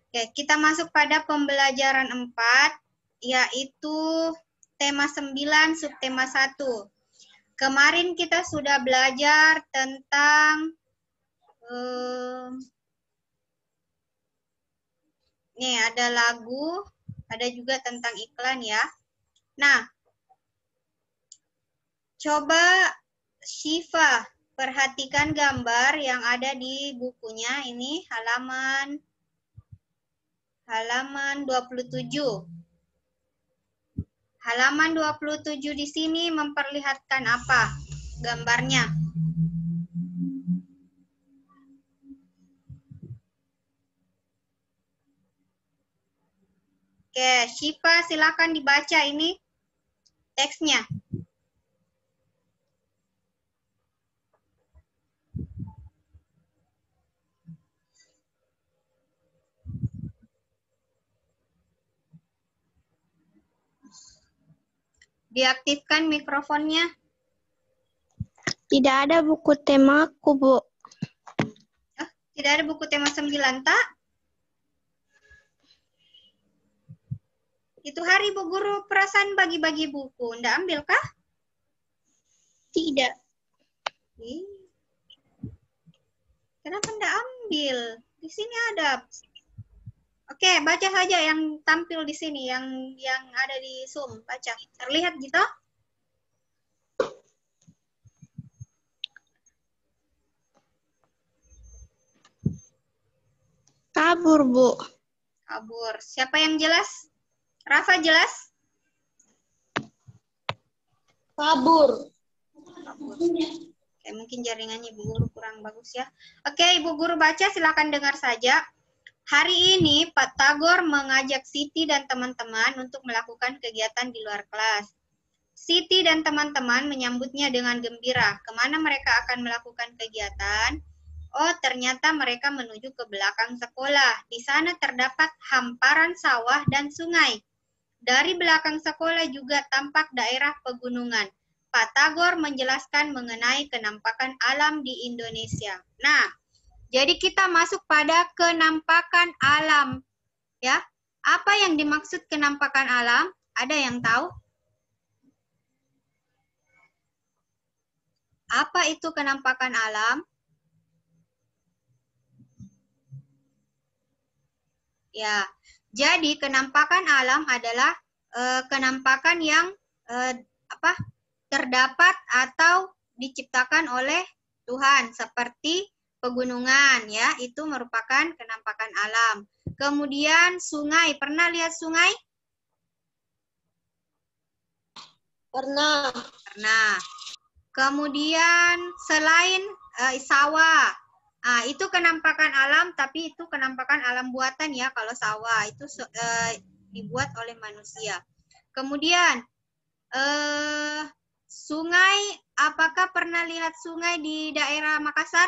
Oke, kita masuk pada pembelajaran 4, yaitu tema 9, subtema 1. Kemarin kita sudah belajar tentang nih ada lagu, ada juga tentang iklan ya. Nah, coba Syifa perhatikan gambar yang ada di bukunya ini halaman 27. Halaman 27 di sini memperlihatkan apa gambarnya? Oke, Syifa silakan dibaca ini teksnya. Diaktifkan mikrofonnya. Tidak ada buku temaku, Bu. Tidak ada buku tema 9, tak? Itu hari Bu Guru perasaan bagi-bagi buku. Nggak ambil kah? Tidak. Kenapa nggak ambil? Di sini ada. Oke, baca saja yang tampil di sini, yang ada di Zoom. Baca. Terlihat gitu? Kabur, Bu. Kabur. Siapa yang jelas? Rafa jelas? Kabur. Kabur. Oke, mungkin jaringannya Ibu Guru kurang bagus ya. Oke, Ibu Guru baca, silakan dengar saja. Hari ini Pak Tagor mengajak Siti dan teman-teman untuk melakukan kegiatan di luar kelas. Siti dan teman-teman menyambutnya dengan gembira. Kemana mereka akan melakukan kegiatan? Oh, ternyata mereka menuju ke belakang sekolah. Di sana terdapat hamparan sawah dan sungai. Dari belakang sekolah juga tampak daerah pegunungan. Pak Tagor menjelaskan mengenai kenampakan alam di Indonesia. Nah, jadi kita masuk pada kenampakan alam. Ya, apa yang dimaksud kenampakan alam? Ada yang tahu? Apa itu kenampakan alam? Ya, jadi kenampakan alam adalah kenampakan yang terdapat atau diciptakan oleh Tuhan, seperti pegunungan, ya, itu merupakan kenampakan alam. Kemudian sungai, pernah lihat sungai? Pernah. Pernah. Kemudian selain sawah, itu kenampakan alam, tapi itu kenampakan alam buatan ya. Kalau sawah itu dibuat oleh manusia. Kemudian sungai, apakah pernah lihat sungai di daerah Makassar?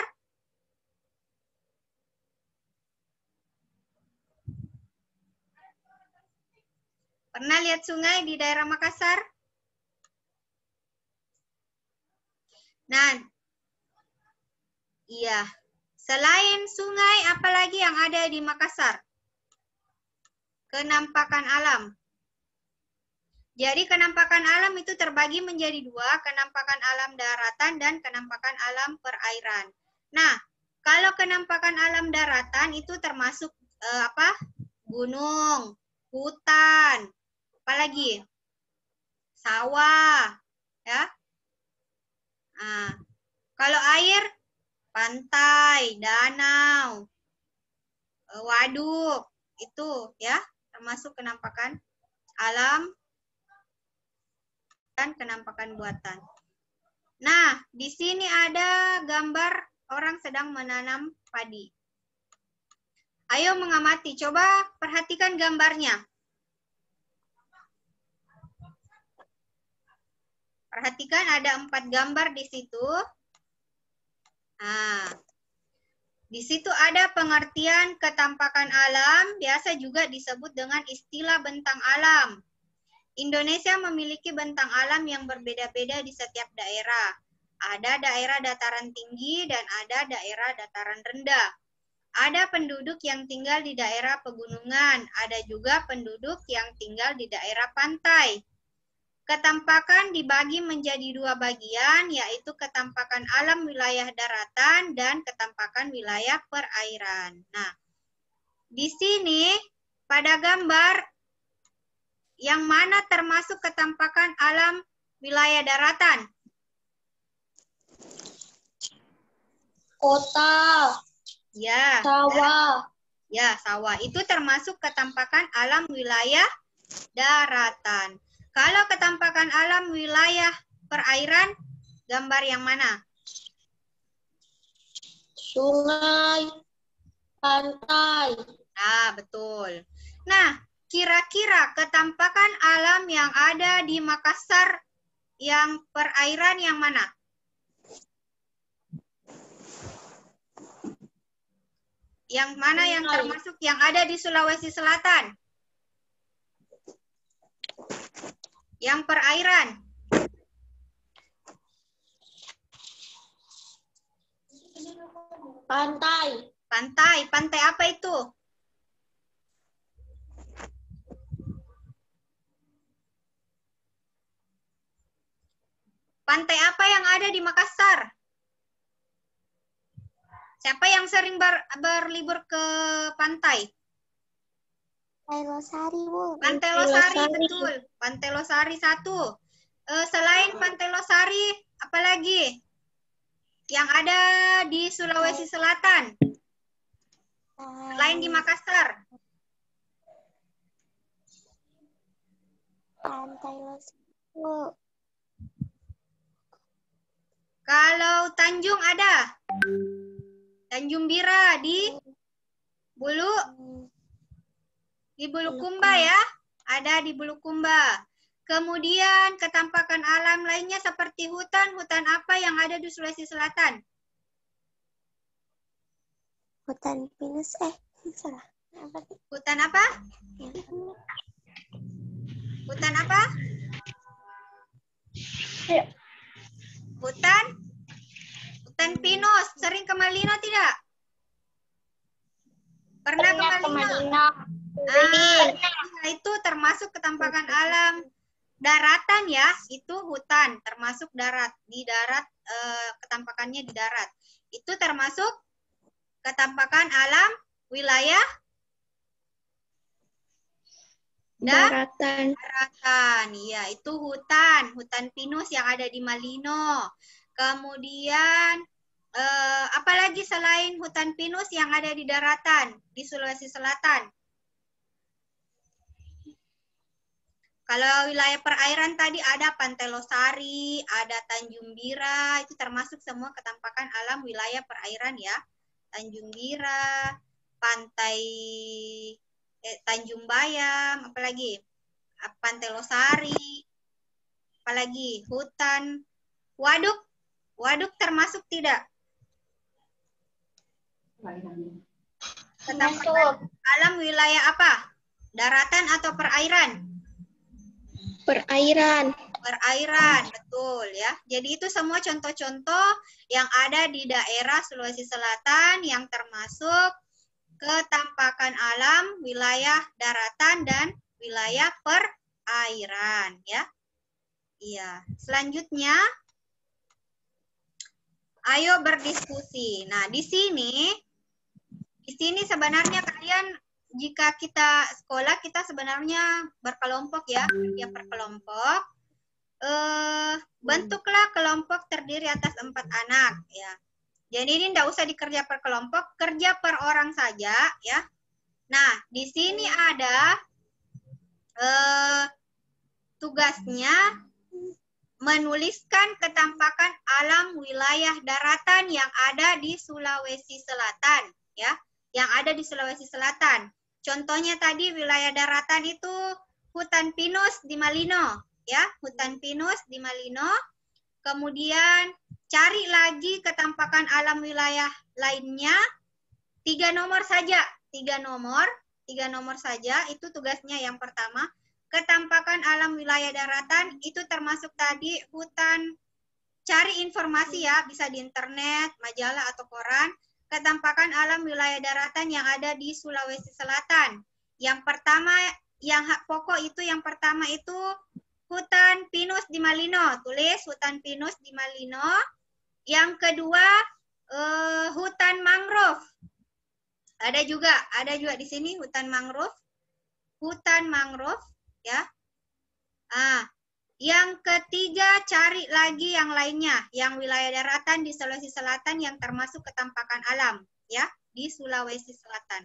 Pernah lihat sungai di daerah Makassar? Nah, iya. Selain sungai, apalagi yang ada di Makassar? Kenampakan alam. Jadi kenampakan alam itu terbagi menjadi dua, kenampakan alam daratan dan kenampakan alam perairan. Nah, kalau kenampakan alam daratan itu termasuk gunung, hutan, apalagi sawah, ya. Nah, kalau air, pantai, danau, waduk, itu ya termasuk kenampakan alam dan kenampakan buatan. Nah, di sini ada gambar orang sedang menanam padi. Ayo mengamati, coba perhatikan gambarnya. Perhatikan ada 4 gambar di situ. Nah, di situ ada pengertian ketampakan alam, biasa juga disebut dengan istilah bentang alam. Indonesia memiliki bentang alam yang berbeda-beda di setiap daerah. Ada daerah dataran tinggi dan ada daerah dataran rendah. Ada penduduk yang tinggal di daerah pegunungan, ada juga penduduk yang tinggal di daerah pantai. Ketampakan dibagi menjadi dua bagian, yaitu ketampakan alam wilayah daratan dan ketampakan wilayah perairan. Nah, di sini pada gambar yang mana termasuk ketampakan alam wilayah daratan? Kota. Ya. Sawah. Ya, sawah. Itu termasuk ketampakan alam wilayah daratan. Kalau ketampakan alam wilayah perairan, gambar yang mana? Sungai. Pantai. Nah, betul. Nah, kira-kira ketampakan alam yang ada di Makassar yang perairan yang mana? Yang mana yang termasuk yang ada di Sulawesi Selatan? Yang perairan. Pantai. Pantai. Pantai apa itu? Pantai apa yang ada di Makassar? Siapa yang sering berlibur ke pantai? Pantai Losari, Bu. Pantai Losari, betul. Pantai Losari satu. Selain Pantai Losari, apa lagi yang ada di Sulawesi Selatan? Selain di Makassar. Pantai Losari, Bu. Kalau Tanjung ada? Tanjung Bira di Bulukumba ya. Ada di Bulukumba. Kemudian ketampakan alam lainnya seperti hutan. Hutan apa yang ada di Sulawesi Selatan? Hutan pinus. Salah. Hutan apa? Hutan apa? Hutan pinus. Sering ke Malino tidak? Pernah ke Malino? Itu termasuk ketampakan alam daratan ya. Itu hutan, termasuk darat. Di darat, ketampakannya di darat. Itu termasuk ketampakan alam wilayah daratan. Iya, itu hutan pinus yang ada di Malino. Kemudian apalagi selain hutan pinus yang ada di daratan di Sulawesi Selatan? Kalau wilayah perairan tadi ada Pantai Losari, ada Tanjung Bira, itu termasuk semua ketampakan alam wilayah perairan ya. Tanjung Bira, Pantai Tanjung Bayam, apalagi Pantai Losari, apalagi hutan, waduk termasuk tidak? Ketampakan alam wilayah apa? Daratan atau perairan? Perairan. Perairan, betul ya. Jadi itu semua contoh-contoh yang ada di daerah Sulawesi Selatan yang termasuk ketampakan alam wilayah daratan dan wilayah perairan ya. Iya. Selanjutnya ayo berdiskusi. Nah, di sini sebenarnya kalian jika kita sekolah kita sebenarnya berkelompok ya, kerja per kelompok. Bentuklah kelompok terdiri atas 4 anak ya. Jadi ini tidak usah dikerja per kelompok, kerja per orang saja ya. Nah, di sini ada tugasnya menuliskan ketampakan alam wilayah daratan yang ada di Sulawesi Selatan ya, yang ada di Sulawesi Selatan. Contohnya tadi wilayah daratan itu hutan pinus di Malino ya, hutan pinus di Malino. Kemudian cari lagi ketampakan alam wilayah lainnya, 3 nomor saja, 3 nomor saja itu tugasnya yang pertama. Ketampakan alam wilayah daratan itu termasuk tadi hutan, cari informasi ya, bisa di internet, majalah atau koran. ketampakan alam wilayah daratan yang ada di Sulawesi Selatan. Yang pertama, yang hak pokok itu yang pertama itu hutan pinus di Malino. Tulis hutan pinus di Malino. Yang kedua, hutan mangrove. Ada juga di sini hutan mangrove. Hutan mangrove, ya. Yang ketiga, cari lagi yang lainnya, yang wilayah daratan di Sulawesi Selatan yang termasuk ketampakan alam, ya, di Sulawesi Selatan.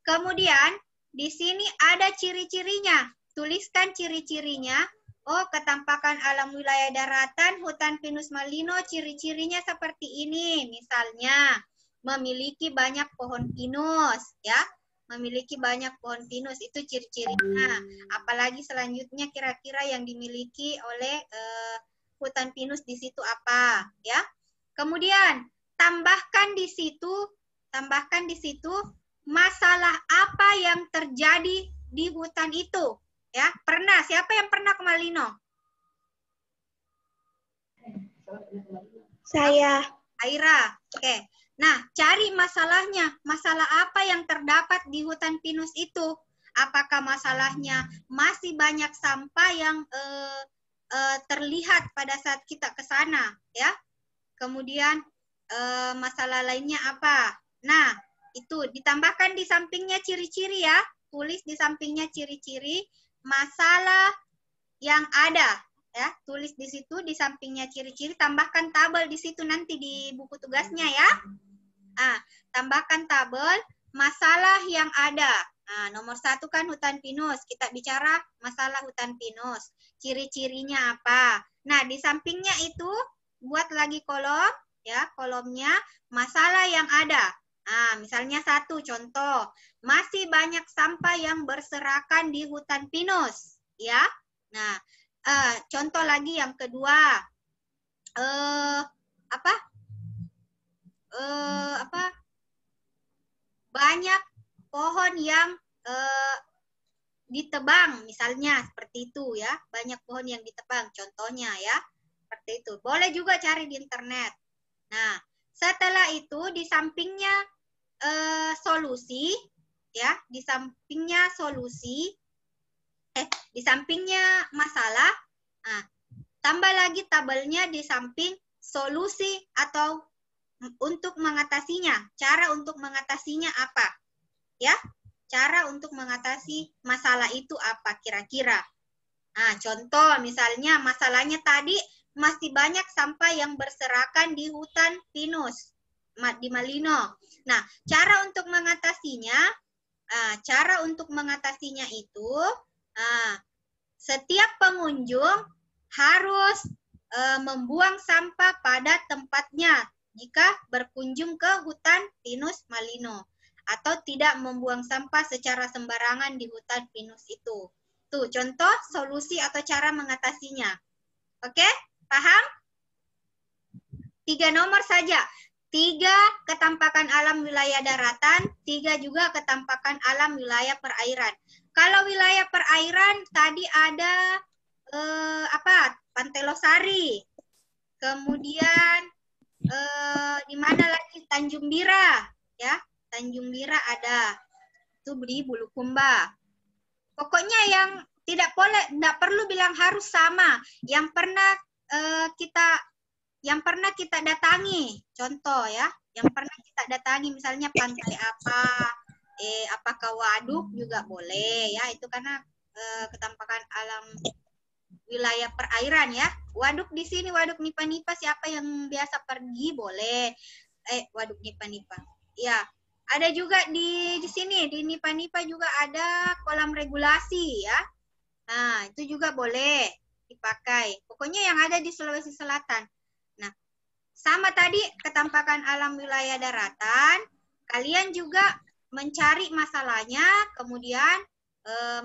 Kemudian, di sini ada ciri-cirinya. Tuliskan ciri-cirinya. Oh, ketampakan alam wilayah daratan, hutan pinus Malino, ciri-cirinya seperti ini. Misalnya, memiliki banyak pohon pinus, ya. Memiliki banyak pohon pinus, itu ciri-cirinya. Apalagi selanjutnya kira-kira yang dimiliki oleh hutan pinus di situ apa, ya. Kemudian tambahkan di situ masalah apa yang terjadi di hutan itu, ya. Pernah, siapa yang pernah ke Malino? Saya. Aira, oke. Nah, cari masalahnya. Masalah apa yang terdapat di hutan pinus itu? Apakah masalahnya masih banyak sampah yang terlihat pada saat kita ke sana, ya? Kemudian masalah lainnya apa? Nah, itu ditambahkan di sampingnya ciri-ciri ya. Tulis di sampingnya ciri-ciri masalah yang ada. Ya, tulis di situ di sampingnya ciri-ciri, tambahkan tabel di situ nanti di buku tugasnya ya. Tambahkan tabel masalah yang ada. Nomor 1 kan hutan pinus. Kita bicara masalah hutan pinus. Ciri-cirinya apa? Nah, di sampingnya itu buat lagi kolom, ya, kolomnya masalah yang ada. Misalnya 1 contoh, masih banyak sampah yang berserakan di hutan pinus, ya. Nah, contoh lagi yang kedua, banyak pohon yang ditebang, misalnya seperti itu ya, banyak pohon yang ditebang, contohnya ya, seperti itu. Boleh juga cari di internet. Nah, setelah itu di sampingnya solusi, ya, di sampingnya solusi, di sampingnya masalah, tambah lagi tabelnya di samping solusi atau untuk mengatasinya. Cara untuk mengatasinya apa? Ya, cara untuk mengatasi masalah itu apa kira-kira? Contoh misalnya masalahnya tadi masih banyak sampah yang berserakan di hutan pinus di Malino. Nah, cara untuk mengatasinya itu setiap pengunjung harus membuang sampah pada tempatnya jika berkunjung ke hutan pinus Malino, atau tidak membuang sampah secara sembarangan di hutan pinus itu. Tuh, contoh solusi atau cara mengatasinya. Oke, paham? 3 nomor saja. 3 ketampakan alam wilayah daratan, 3 juga ketampakan alam wilayah perairan. Kalau wilayah perairan tadi ada Pantai Losari. Kemudian di mana lagi? Tanjung Bira, ya. Tanjung Bira ada. Itu di Bulukumba. Pokoknya yang tidak perlu bilang harus sama. Yang pernah kita datangi, contoh ya, yang pernah kita datangi misalnya pantai apakah waduk juga boleh ya, itu karena ketampakan alam wilayah perairan ya. Waduk di sini, waduk Nipa-Nipa, siapa yang biasa pergi boleh. Waduk Nipa-Nipa. Ya, ada juga di sini di Nipa-Nipa juga ada kolam regulasi ya. Nah, itu juga boleh dipakai. Pokoknya yang ada di Sulawesi Selatan. Nah, sama tadi ketampakan alam wilayah daratan, kalian juga mencari masalahnya, kemudian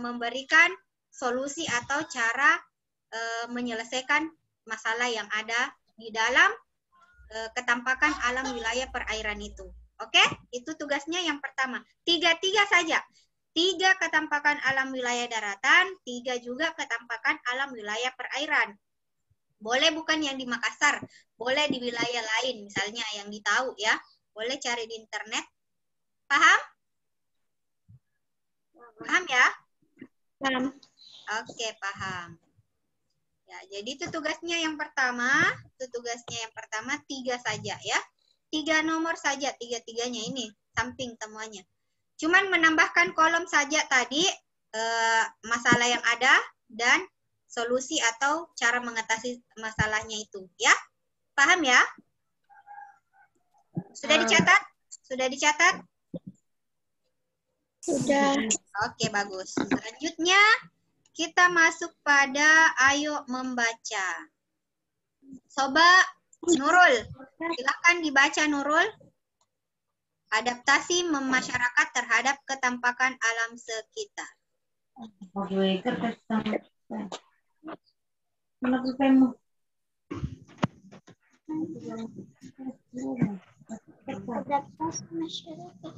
memberikan solusi atau cara menyelesaikan masalah yang ada di dalam ketampakan alam wilayah perairan itu. Oke? Itu tugasnya yang pertama. 3 saja. 3 ketampakan alam wilayah daratan, 3 juga ketampakan alam wilayah perairan. Boleh bukan yang di Makassar, boleh di wilayah lain, misalnya yang di Tahu ya. Boleh cari di internet. Paham? Paham ya? Paham. Oke, paham. Ya, jadi itu tugasnya yang pertama. Itu tugasnya yang pertama 3 saja ya. 3 nomor saja, 3-3-nya ini samping temuannya. Cuman menambahkan kolom saja tadi masalah yang ada dan solusi atau cara mengatasi masalahnya itu ya. Paham ya? Sudah dicatat? Sudah dicatat? Sudah. Oke, bagus. Selanjutnya kita masuk pada ayo membaca. Coba Nurul, silakan dibaca Nurul. Adaptasi masyarakat terhadap ketampakan alam sekitar. Adaptasi masyarakat.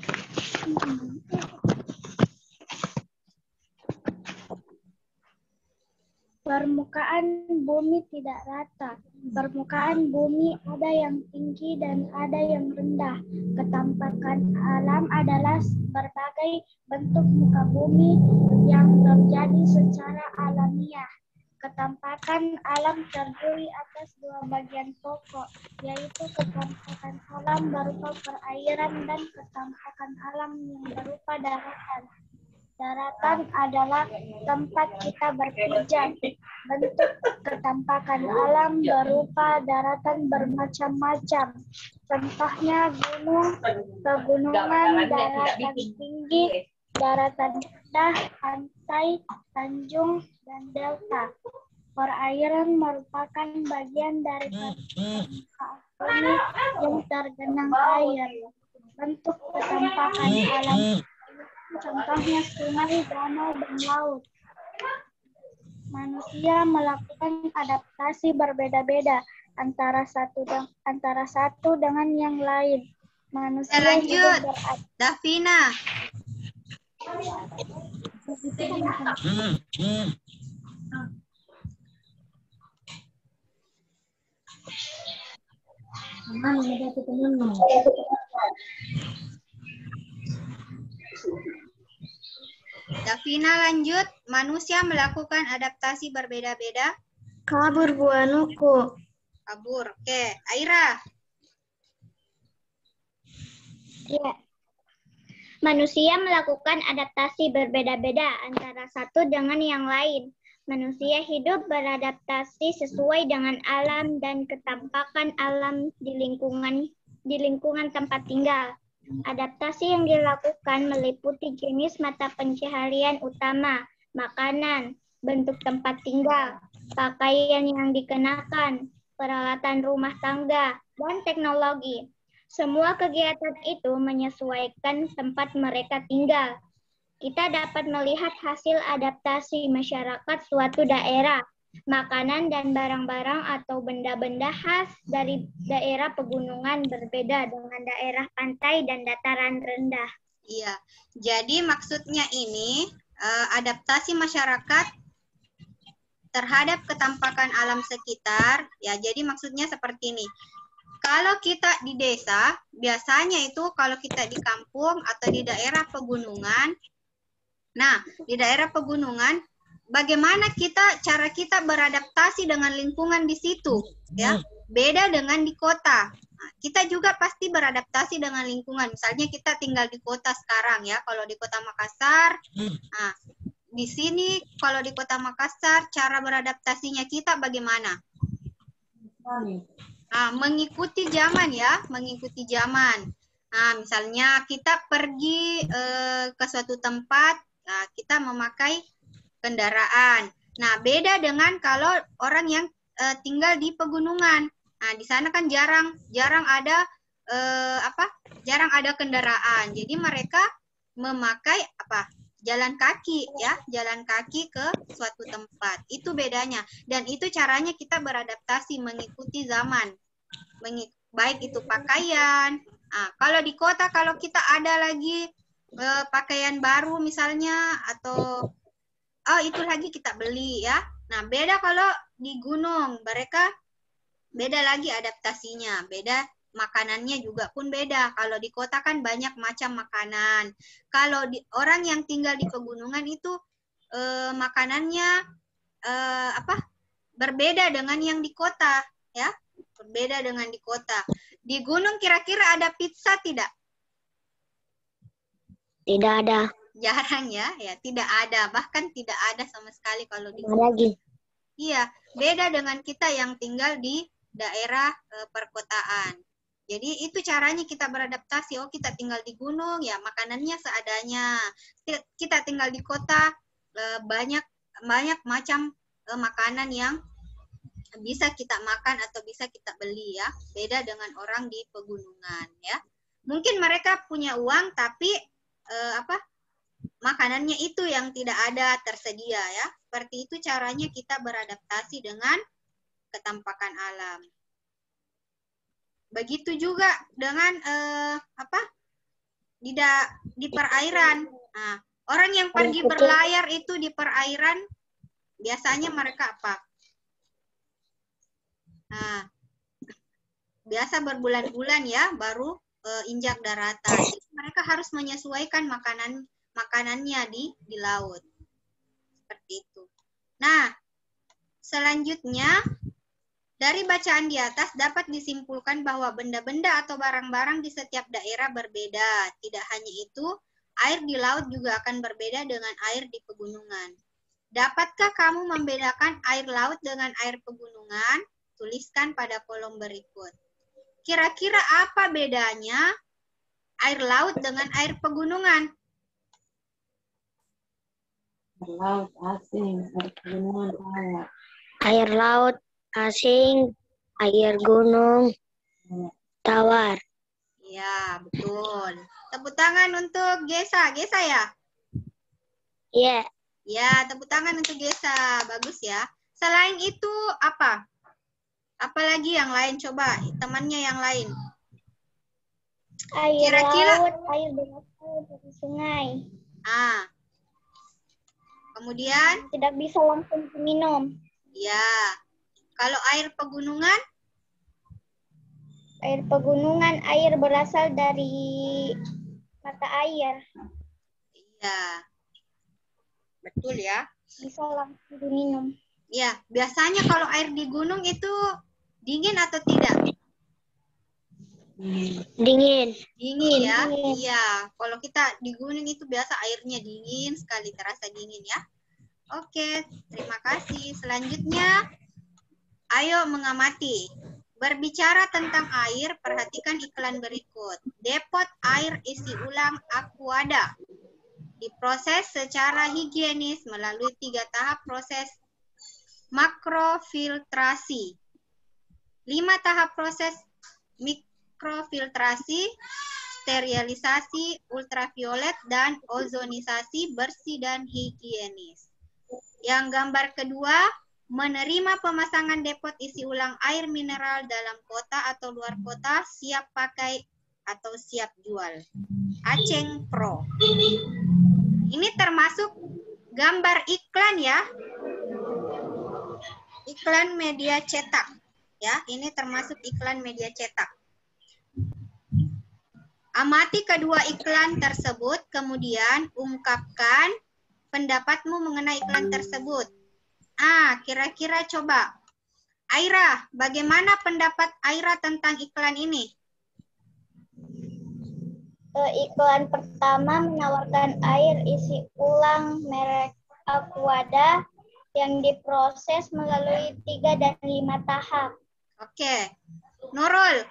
Permukaan bumi tidak rata. Permukaan bumi ada yang tinggi dan ada yang rendah. Ketampakan alam adalah berbagai bentuk muka bumi yang terjadi secara alamiah. Ketampakan alam terdiri atas 2 bagian pokok, yaitu ketampakan alam berupa perairan dan ketampakan alam yang berupa daratan. Daratan adalah tempat kita berpijak. Bentuk ketampakan alam berupa daratan bermacam-macam. Contohnya gunung, pegunungan, daratan tinggi, daratan rendah, pantai, tanjung, dan delta. Perairan merupakan bagian dari permukaan bumi yang tergenang air. Bentuk ketampakan alam contohnya sungai, danau, dan laut. Manusia melakukan adaptasi berbeda-beda antara satu dengan yang lain. Manusia Lanjut, Davina. Davina lanjut, manusia melakukan adaptasi berbeda-beda. Kabur Bu Anuku. Kabur, oke. Aira. Ya. Manusia melakukan adaptasi berbeda-beda antara satu dengan yang lain. Manusia hidup beradaptasi sesuai dengan alam dan ketampakan alam di lingkungan tempat tinggal. Adaptasi yang dilakukan meliputi jenis mata pencaharian utama, makanan, bentuk tempat tinggal, pakaian yang dikenakan, peralatan rumah tangga, dan teknologi. Semua kegiatan itu menyesuaikan tempat mereka tinggal. Kita dapat melihat hasil adaptasi masyarakat suatu daerah, makanan dan barang-barang atau benda-benda khas dari daerah pegunungan berbeda dengan daerah pantai dan dataran rendah. Iya, jadi maksudnya ini adaptasi masyarakat terhadap ketampakan alam sekitar. Ya, jadi maksudnya seperti ini. Kalau kita di desa, biasanya itu kalau kita di kampung atau di daerah pegunungan, nah di daerah pegunungan, bagaimana cara kita beradaptasi dengan lingkungan di situ, ya? Beda dengan di kota. Nah, kita juga pasti beradaptasi dengan lingkungan. Misalnya kita tinggal di kota sekarang ya, kalau di Kota Makassar. Nah, di sini kalau di Kota Makassar cara beradaptasinya kita bagaimana? Nah, mengikuti zaman ya, mengikuti zaman. Nah, misalnya kita pergi ke suatu tempat, nah, kita memakai kendaraan. Nah, beda dengan kalau orang yang tinggal di pegunungan. Nah, di sana kan jarang ada jarang ada kendaraan. Jadi mereka memakai jalan kaki ya, jalan kaki ke suatu tempat. Itu bedanya. Dan itu caranya kita beradaptasi mengikuti zaman. Baik itu pakaian. Nah, kalau di kota kalau kita ada lagi pakaian baru misalnya atau itu lagi kita beli ya. Nah, beda kalau di gunung, mereka beda lagi adaptasinya, beda makanannya juga pun beda. Kalau di kota kan banyak macam makanan. Kalau orang yang tinggal di pegunungan itu makanannya berbeda dengan yang di kota, ya. Berbeda dengan di kota. Di gunung kira-kira ada pizza tidak? Tidak ada. Jarang ya, tidak ada. Bahkan tidak ada sama sekali kalau di gunung. Lagi. Iya, beda dengan kita yang tinggal di daerah perkotaan. Jadi itu caranya kita beradaptasi. Oh, kita tinggal di gunung, ya makanannya seadanya. Kita tinggal di kota, banyak macam makanan yang bisa kita makan atau bisa kita beli ya. Beda dengan orang di pegunungan ya. Mungkin mereka punya uang tapi makanannya itu yang tidak ada tersedia ya. Seperti itu caranya kita beradaptasi dengan ketampakan alam. Begitu juga dengan di perairan. Nah, orang yang pergi berlayar itu di perairan biasanya mereka apa? Nah, biasa berbulan-bulan ya baru injak daratan. Jadi mereka harus menyesuaikan makanannya di laut. Seperti itu. Nah, selanjutnya dari bacaan di atas dapat disimpulkan bahwa benda-benda atau barang-barang di setiap daerah berbeda. Tidak hanya itu, air di laut juga akan berbeda dengan air di pegunungan. Dapatkah kamu membedakan air laut dengan air pegunungan? Tuliskan pada kolom berikut. Kira-kira apa bedanya air laut dengan air pegunungan? Air laut asing, air pegunungan tawar. Air laut asing, air gunung tawar. Ya, betul. Tepuk tangan untuk Gesa. Gesa ya? Iya. Ya, tepuk tangan untuk Gesa. Bagus ya. Selain itu apa? Apalagi yang lain? Coba temannya yang lain. Air laut, air berasal dari sungai. Kemudian? Tidak bisa langsung diminum. Ya. Kalau air pegunungan? Air pegunungan, air berasal dari mata air. Iya. Betul ya. Bisa langsung diminum. Ya, biasanya kalau air di gunung itu dingin atau tidak? Dingin. Dingin ya. Iya. Kalau kita di gunung itu biasa airnya dingin sekali, terasa dingin ya. Oke, terima kasih. Selanjutnya, ayo mengamati. Berbicara tentang air, perhatikan iklan berikut. Depot air isi ulang Aquada diproses secara higienis melalui 3 tahap proses makrofiltrasi, 5 tahap proses mikrofiltrasi, sterilisasi, ultraviolet, dan ozonisasi bersih dan higienis. Yang gambar kedua, menerima pemasangan depot isi ulang air mineral dalam kota atau luar kota, siap pakai atau siap jual. Aceng Pro. Ini termasuk gambar iklan ya. Iklan media cetak. Ya, ini termasuk iklan media cetak. Amati kedua iklan tersebut, kemudian ungkapkan pendapatmu mengenai iklan tersebut. Kira-kira coba. Aira, bagaimana pendapat Aira tentang iklan ini? Iklan pertama menawarkan air isi ulang merek Aquada yang diproses melalui 3 dan 5 tahap. Oke. Nurul,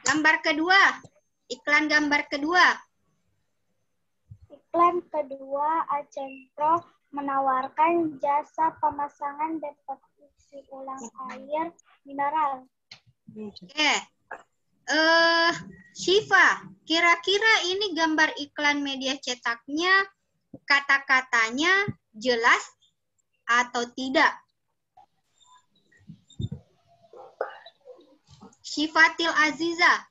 gambar kedua. Iklan gambar kedua. Iklan kedua, Aceng Pro menawarkan jasa pemasangan depot isi ulang air mineral. Oke. Syifa, kira-kira ini gambar iklan media cetaknya, kata-katanya jelas atau tidak? Syifatil Aziza,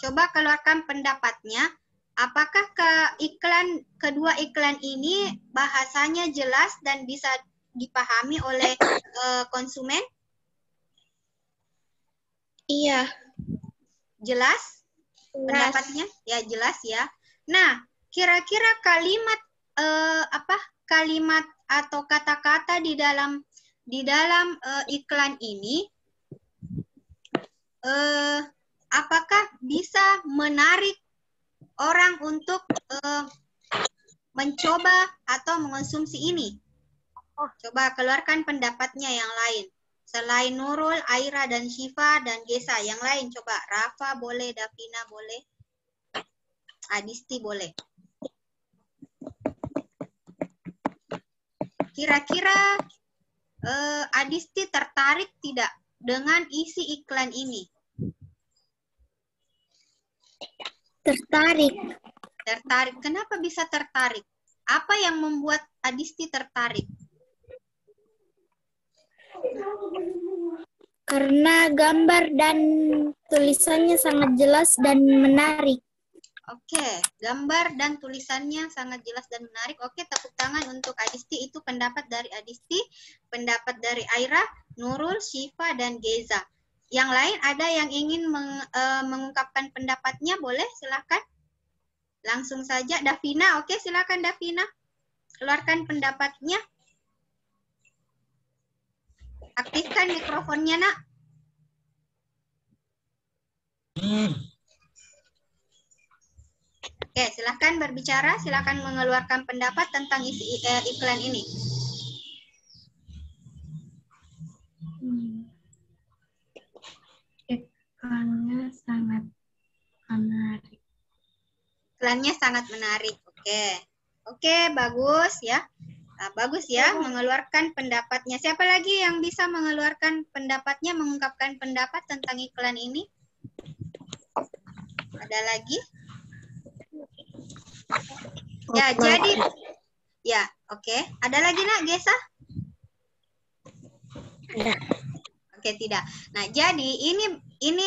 coba keluarkan pendapatnya. Apakah kedua iklan ini bahasanya jelas dan bisa dipahami oleh konsumen? Iya. Jelas pendapatnya? Ya, jelas ya. Nah, kira-kira kalimat kalimat atau kata-kata di dalam iklan ini apakah bisa menarik orang untuk mencoba atau mengonsumsi ini? Coba keluarkan pendapatnya yang lain. Selain Nurul, Aira, dan Syifa, dan Gesa. Yang lain coba. Rafa boleh, Davina boleh. Adisti boleh. Kira-kira Adisti tertarik tidak dengan isi iklan ini? Tertarik. Tertarik. Kenapa bisa tertarik? Apa yang membuat Adisti tertarik? Karena gambar dan tulisannya sangat jelas dan menarik. Oke, gambar dan tulisannya sangat jelas dan menarik. Oke, tepuk tangan untuk Adisti. Itu pendapat dari Adisti, pendapat dari Aira, Nurul, Syifa, dan Geza. Yang lain ada yang ingin mengungkapkan pendapatnya? Boleh, silakan. Langsung saja, Davina. Oke, silakan Davina. Keluarkan pendapatnya. Aktifkan mikrofonnya, Nak. Oke, silakan berbicara. Silakan mengeluarkan pendapat tentang isi iklan ini. Iklannya sangat menarik. Iklannya sangat menarik. Oke, bagus ya. Nah, bagus ya, mengeluarkan pendapatnya. Siapa lagi yang bisa mengeluarkan pendapatnya, mengungkapkan pendapat tentang iklan ini? Ada lagi? Ya, jadi, ya, oke. Ada lagi, Nak, Gesa? Ada. Oke, tidak. Nah, jadi ini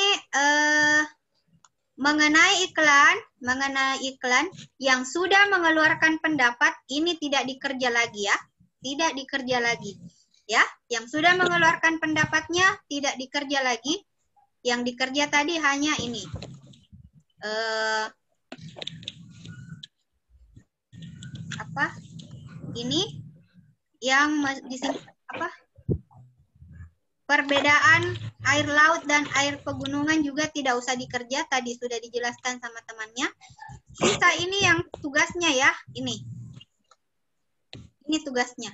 mengenai iklan yang sudah mengeluarkan pendapat, ini tidak dikerja lagi ya. Tidak dikerja lagi. Ya, yang sudah mengeluarkan pendapatnya tidak dikerja lagi. Yang dikerja tadi hanya ini. Ini yang perbedaan air laut dan air pegunungan juga tidak usah dikerja, tadi sudah dijelaskan sama temannya. Sisa ini yang tugasnya ya, ini tugasnya.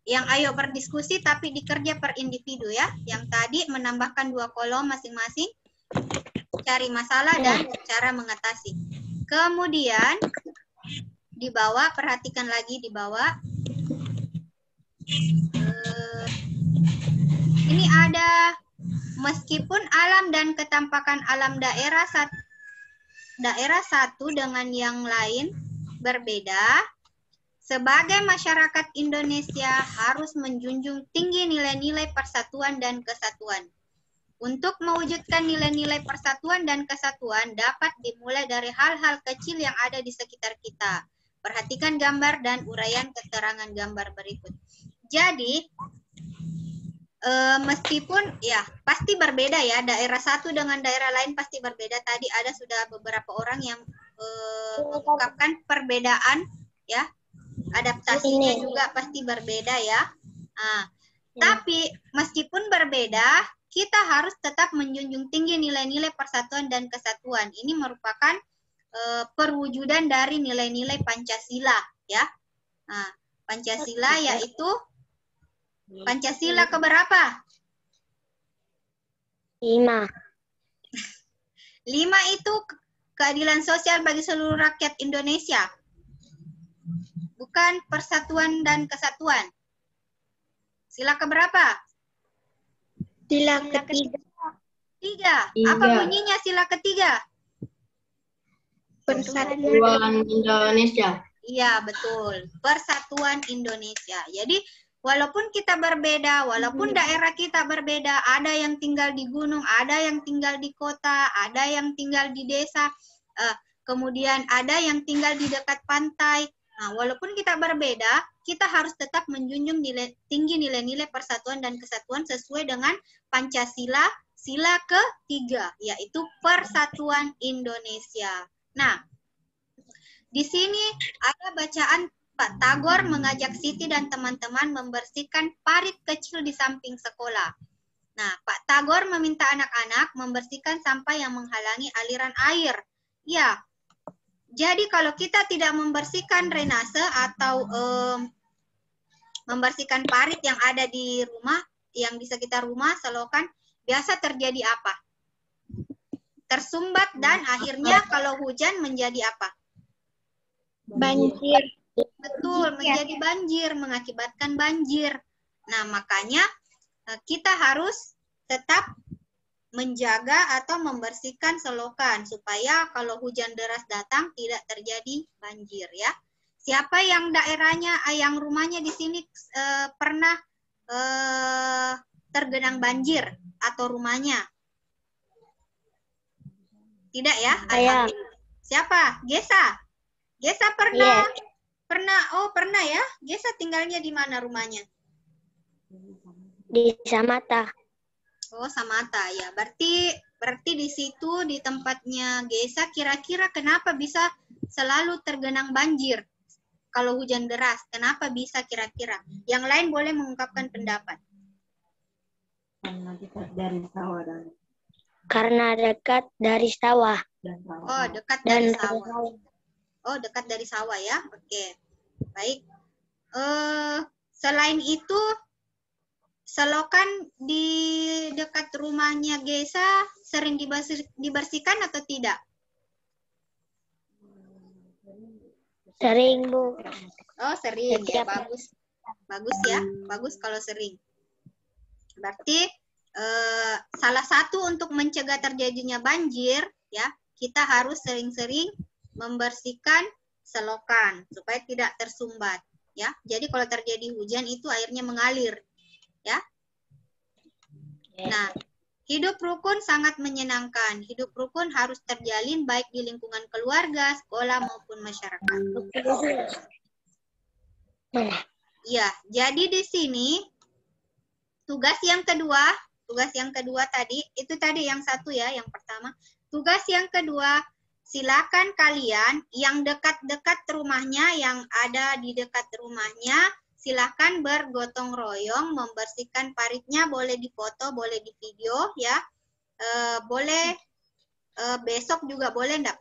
Yang ayo berdiskusi tapi dikerja per individu ya. Yang tadi menambahkan 2 kolom masing-masing, cari masalah dan cara mengatasi. Kemudian di bawah, perhatikan lagi di bawah. Ini ada, meskipun alam dan ketampakan alam daerah satu dengan yang lain berbeda, sebagai masyarakat Indonesia harus menjunjung tinggi nilai-nilai persatuan dan kesatuan. Untuk mewujudkan nilai-nilai persatuan dan kesatuan dapat dimulai dari hal-hal kecil yang ada di sekitar kita. Perhatikan gambar dan uraian keterangan gambar berikut. Jadi, meskipun ya pasti berbeda ya, daerah satu dengan daerah lain pasti berbeda. Tadi ada sudah beberapa orang yang mengungkapkan perbedaan ya, adaptasinya juga pasti berbeda ya. Tapi meskipun berbeda, kita harus tetap menjunjung tinggi nilai-nilai persatuan dan kesatuan. Ini merupakan perwujudan dari nilai-nilai Pancasila ya. Pancasila yaitu Pancasila keberapa? 5. 5 itu keadilan sosial bagi seluruh rakyat Indonesia. Bukan persatuan dan kesatuan. Sila keberapa? Sila ketiga. 3. Apa bunyinya sila ketiga? Persatuan Indonesia. Iya, betul. Persatuan Indonesia. Jadi, walaupun kita berbeda, walaupun daerah kita berbeda, ada yang tinggal di gunung, ada yang tinggal di kota, ada yang tinggal di desa, kemudian ada yang tinggal di dekat pantai, Nah, walaupun kita berbeda, kita harus tetap menjunjung tinggi nilai-nilai persatuan dan kesatuan sesuai dengan Pancasila, sila ketiga, yaitu Persatuan Indonesia. Nah, di sini ada bacaan Pak Tagor mengajak Siti dan teman-teman membersihkan parit kecil di samping sekolah. Nah, Pak Tagor meminta anak-anak membersihkan sampah yang menghalangi aliran air. Ya, jadi kalau kita tidak membersihkan drainase atau membersihkan parit yang ada di rumah, yang di sekitar rumah, selokan, biasa terjadi apa? Tersumbat dan akhirnya kalau hujan menjadi apa? Banjir. Betul, menjadi banjir, mengakibatkan banjir. Nah, makanya kita harus tetap menjaga atau membersihkan selokan supaya kalau hujan deras datang tidak terjadi banjir ya. Siapa yang daerahnya, yang rumahnya di sini pernah tergenang banjir atau rumahnya? Tidak ya? Saya. Siapa? Gesa. Gesa pernah? Yes. Pernah ya? Gesa tinggalnya di mana rumahnya? Di Samata. Oh, Samata ya. Berarti di situ di tempatnya Gesa kira-kira kenapa bisa selalu tergenang banjir kalau hujan deras? Kenapa bisa kira-kira? Yang lain boleh mengungkapkan pendapat. Karena dekat dari sawah dan Karena dekat dari sawah. sawah. Oh, dekat dari sawah. Oh, dekat dari sawah ya. Oke. Baik. Selain itu selokan di dekat rumahnya Gesa sering dibersihkan atau tidak? Sering, Bu. Oh, sering ya. Setiap Bagus. Bagus ya. Bagus kalau sering. Berarti salah satu untuk mencegah terjadinya banjir ya, kita harus sering-sering membersihkan selokan supaya tidak tersumbat ya. Jadi kalau terjadi hujan itu airnya mengalir ya. Nah, hidup rukun sangat menyenangkan. Hidup rukun harus terjalin baik di lingkungan keluarga, sekolah maupun masyarakat. Ya, jadi di sini tugas yang kedua tadi, itu tadi yang satu ya, yang pertama. Tugas yang kedua, silakan kalian yang dekat-dekat rumahnya, yang ada di dekat rumahnya, silakan bergotong royong membersihkan paritnya, boleh difoto, boleh di video ya. Boleh besok juga boleh, enggak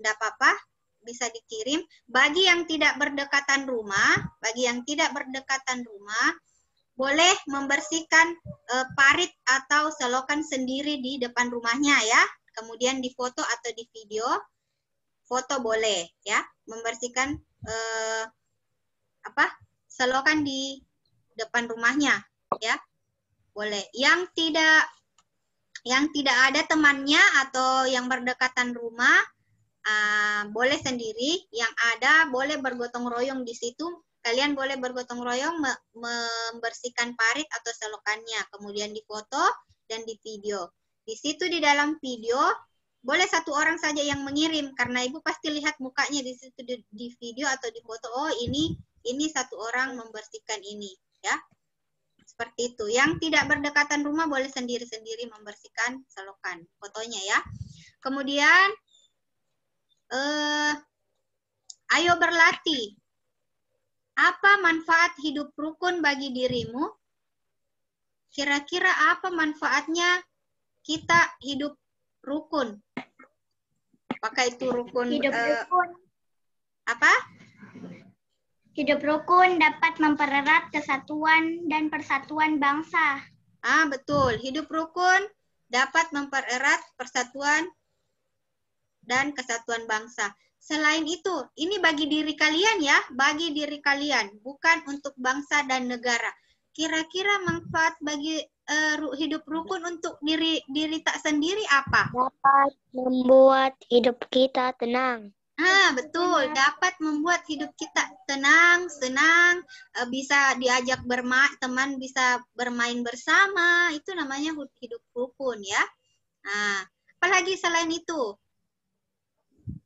apa-apa, bisa dikirim. Bagi yang tidak berdekatan rumah, boleh membersihkan parit atau selokan sendiri di depan rumahnya ya. Kemudian difoto atau di video. Foto boleh ya, membersihkan selokan di depan rumahnya ya. Boleh. Yang tidak ada temannya atau yang berdekatan rumah boleh sendiri. Yang ada boleh bergotong royong di situ. Kalian boleh bergotong royong membersihkan parit atau selokannya, kemudian difoto dan di video. Di situ di dalam video boleh satu orang saja yang mengirim karena Ibu pasti lihat mukanya di situ di video atau di foto. Oh, ini satu orang membersihkan ini, ya. Seperti itu. Yang tidak berdekatan rumah boleh sendiri-sendiri membersihkan selokan, fotonya ya. Kemudian ayo berlatih. Apa manfaat hidup rukun bagi dirimu? Kira-kira apa manfaatnya kita hidup rukun? Apakah itu rukun? Rukun. Apa? Hidup rukun dapat mempererat kesatuan dan persatuan bangsa. Betul. Hidup rukun dapat mempererat persatuan dan kesatuan bangsa. Selain itu, ini bagi diri kalian ya, bagi diri kalian, bukan untuk bangsa dan negara. Kira-kira manfaat bagi hidup rukun untuk diri tak sendiri apa? Dapat membuat hidup kita tenang. Betul, dapat membuat hidup kita tenang, senang, bisa diajak bermain, teman bisa bermain bersama, itu namanya hidup rukun ya. Apalagi selain itu?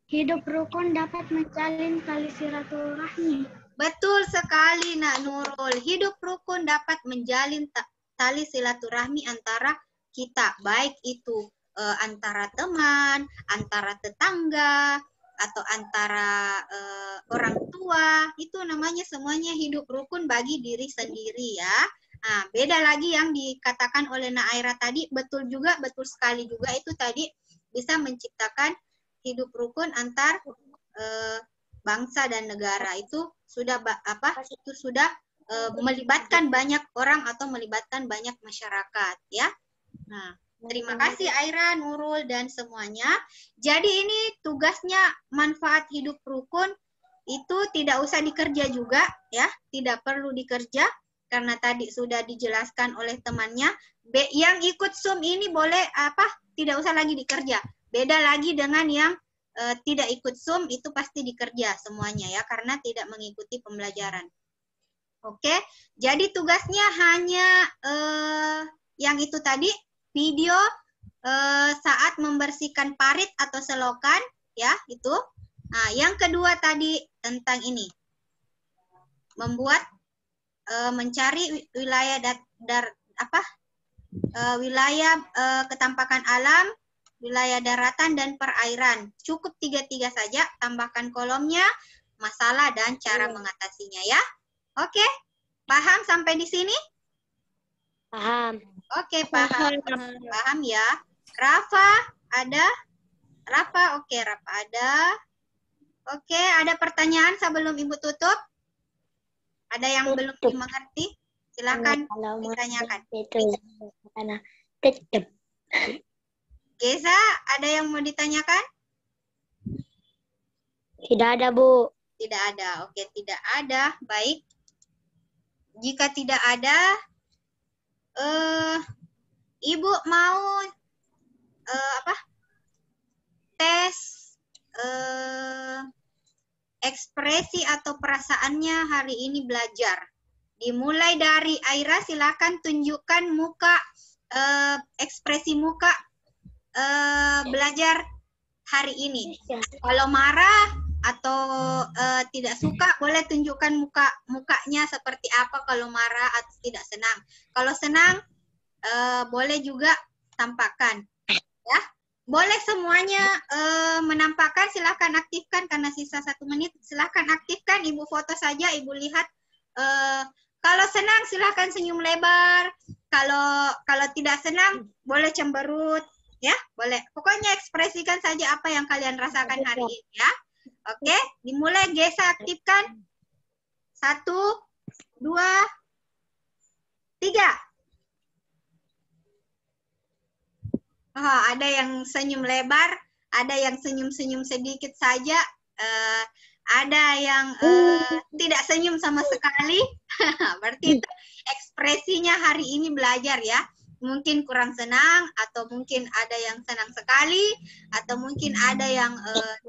Hidup rukun dapat menjalin tali silaturahmi. Betul sekali, Nak Nurul. Hidup rukun dapat menjalin tali silaturahmi antara kita, baik itu antara teman, antara tetangga, atau antara orang tua. Itu namanya semuanya hidup rukun bagi diri sendiri ya. Nah, beda lagi yang dikatakan oleh Naira tadi, betul juga, betul sekali juga itu tadi bisa menciptakan hidup rukun antar bangsa dan negara. Itu sudah itu sudah melibatkan banyak orang atau melibatkan banyak masyarakat ya. Nah, terima kasih Aira, Nurul dan semuanya. Jadi ini tugasnya manfaat hidup rukun itu tidak usah dikerja juga ya, tidak perlu dikerja karena tadi sudah dijelaskan oleh temannya. Yang ikut Zoom ini boleh tidak usah lagi dikerja. Beda lagi dengan yang tidak ikut Zoom itu pasti dikerja semuanya ya karena tidak mengikuti pembelajaran. Oke, jadi tugasnya hanya yang itu tadi video saat membersihkan parit atau selokan ya itu. Nah, yang kedua tadi tentang ini membuat mencari wilayah wilayah ketampakan alam, wilayah daratan dan perairan. Cukup 3 saja, tambahkan kolomnya, masalah dan cara mengatasinya ya. Oke, paham sampai di sini? Paham. Oke, paham. Paham ya. Rafa, ada? Rafa, oke, Rafa ada. Oke, ada pertanyaan sebelum Ibu tutup? Ada yang belum dimengerti? Silakan ditanyakan. Geza, ada yang mau ditanyakan? Tidak ada, Bu. Tidak ada. Oke, tidak ada. Baik. Jika tidak ada, Ibu mau tes ekspresi atau perasaannya hari ini belajar. Dimulai dari Aira, silakan tunjukkan muka, ekspresi muka belajar hari ini. Kalau marah atau tidak suka, boleh tunjukkan mukanya seperti apa kalau marah atau tidak senang. Kalau senang, boleh juga tampakkan. Ya, boleh semuanya menampakkan. Silahkan aktifkan karena sisa 1 menit. Silahkan aktifkan. Ibu foto saja. Ibu lihat. Kalau senang, silahkan senyum lebar. Kalau tidak senang, boleh cemberut. Ya, boleh. Pokoknya ekspresikan saja apa yang kalian rasakan hari ini. Ya, oke. Dimulai. Gesa aktifkan. 1, 2, 3. Oh, ada yang senyum lebar, ada yang senyum-senyum sedikit saja, ada yang tidak senyum sama sekali. Berarti itu ekspresinya hari ini belajar ya. Mungkin kurang senang, atau mungkin ada yang senang sekali, atau mungkin ada yang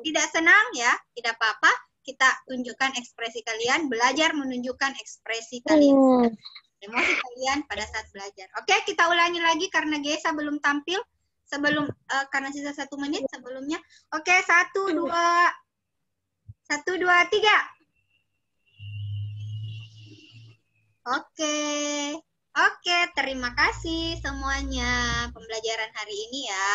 tidak senang ya. Tidak apa-apa, kita tunjukkan ekspresi kalian, belajar menunjukkan ekspresi kalian. Emosi kalian pada saat belajar. Oke, kita ulangi lagi karena Gesa belum tampil. Sebelum karena sisa 1 menit sebelumnya. Oke, 1, 2, 3. Oke, terima kasih semuanya pembelajaran hari ini ya.